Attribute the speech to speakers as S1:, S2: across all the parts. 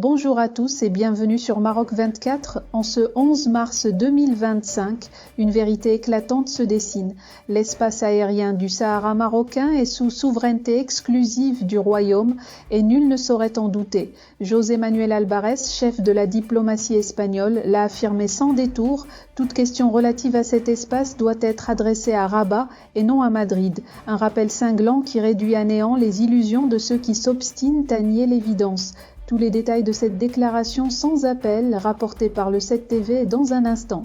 S1: Bonjour à tous et bienvenue sur Maroc 24. En ce 11 mars 2025, une vérité éclatante se dessine. L'espace aérien du Sahara marocain est sous souveraineté exclusive du royaume et nul ne saurait en douter. José Manuel Albares, chef de la diplomatie espagnole, l'a affirmé sans détour. Toute question relative à cet espace doit être adressée à Rabat et non à Madrid. Un rappel cinglant qui réduit à néant les illusions de ceux qui s'obstinent à nier l'évidence. Tous les détails de cette déclaration sans appel, rapportée par le 7 TV dans un instant.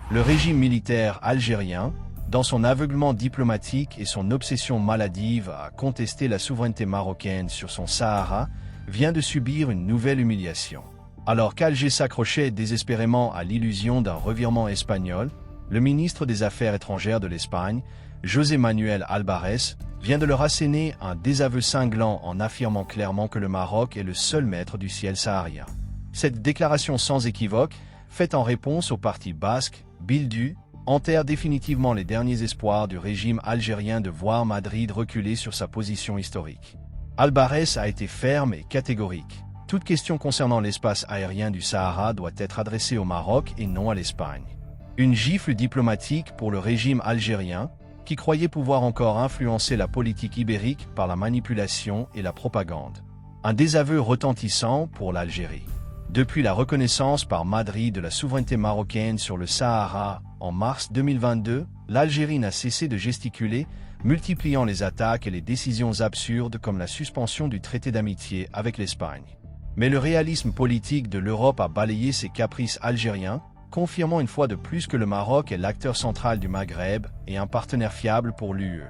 S2: Le régime militaire algérien, dans son aveuglement diplomatique et son obsession maladive à contester la souveraineté marocaine sur son Sahara, vient de subir une nouvelle humiliation. Alors qu'Alger s'accrochait désespérément à l'illusion d'un revirement espagnol, le ministre des Affaires étrangères de l'Espagne, José Manuel Albares, vient de leur asséner un désaveu cinglant en affirmant clairement que le Maroc est le seul maître du ciel saharien. Cette déclaration sans équivoque, faite en réponse au parti basque, Bildu, enterre définitivement les derniers espoirs du régime algérien de voir Madrid reculer sur sa position historique. Albares a été ferme et catégorique. Toute question concernant l'espace aérien du Sahara doit être adressée au Maroc et non à l'Espagne. Une gifle diplomatique pour le régime algérien, qui croyait pouvoir encore influencer la politique ibérique par la manipulation et la propagande. Un désaveu retentissant pour l'Algérie. Depuis la reconnaissance par Madrid de la souveraineté marocaine sur le Sahara en mars 2022, l'Algérie n'a cessé de gesticuler, multipliant les attaques et les décisions absurdes comme la suspension du traité d'amitié avec l'Espagne. Mais le réalisme politique de l'Europe a balayé ces caprices algériens, confirmant une fois de plus que le Maroc est l'acteur central du Maghreb et un partenaire fiable pour l'UE.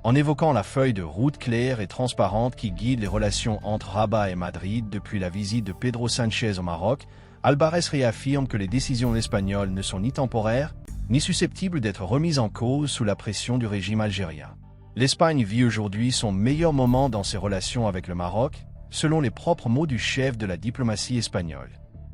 S2: En évoquant la feuille de route claire et transparente qui guide les relations entre Rabat et Madrid depuis la visite de Pedro Sánchez au Maroc, Albares réaffirme que les décisions espagnoles ne sont ni temporaires, ni susceptibles d'être remises en cause sous la pression du régime algérien. L'Espagne vit aujourd'hui son meilleur moment dans ses relations avec le Maroc, selon les propres mots du chef de la diplomatie espagnole.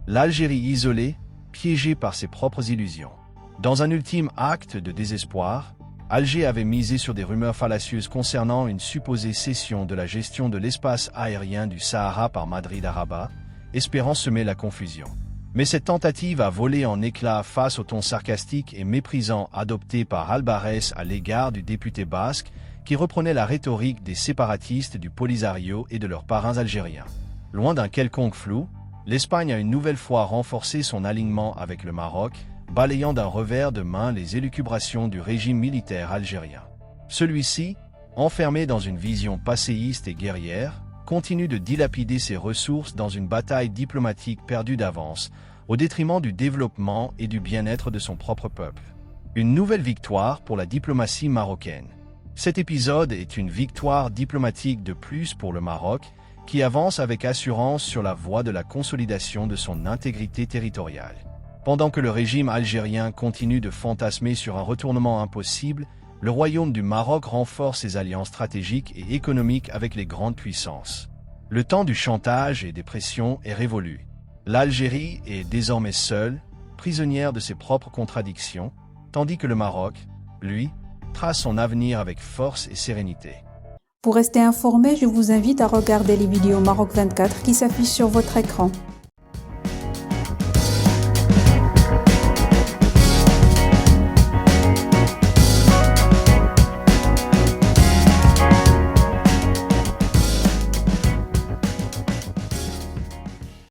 S2: L'Algérie isolée, piégé par ses propres illusions. Dans un ultime acte de désespoir, Alger avait misé sur des rumeurs fallacieuses concernant une supposée cession de la gestion de l'espace aérien du Sahara par Madrid à Rabat, espérant semer la confusion. Mais cette tentative a volé en éclats face au ton sarcastique et méprisant adopté par Albares à l'égard du député basque, qui reprenait la rhétorique des séparatistes du Polisario et de leurs parrains algériens. Loin d'un quelconque flou, l'Espagne a une nouvelle fois renforcé son alignement avec le Maroc, balayant d'un revers de main les élucubrations du régime militaire algérien. Celui-ci, enfermé dans une vision passéiste et guerrière, continue de dilapider ses ressources dans une bataille diplomatique perdue d'avance, au détriment du développement et du bien-être de son propre peuple. Une nouvelle victoire pour la diplomatie marocaine. Cet épisode est une victoire diplomatique de plus pour le Maroc, qui avance avec assurance sur la voie de la consolidation de son intégrité territoriale. Pendant que le régime algérien continue de fantasmer sur un retournement impossible, le royaume du Maroc renforce ses alliances stratégiques et économiques avec les grandes puissances. Le temps du chantage et des pressions est révolu. L'Algérie est désormais seule, prisonnière de ses propres contradictions, tandis que le Maroc, lui, trace son avenir avec force et sérénité.
S1: Pour rester informé, je vous invite à regarder les vidéos Maroc 24 qui s'affichent sur votre écran.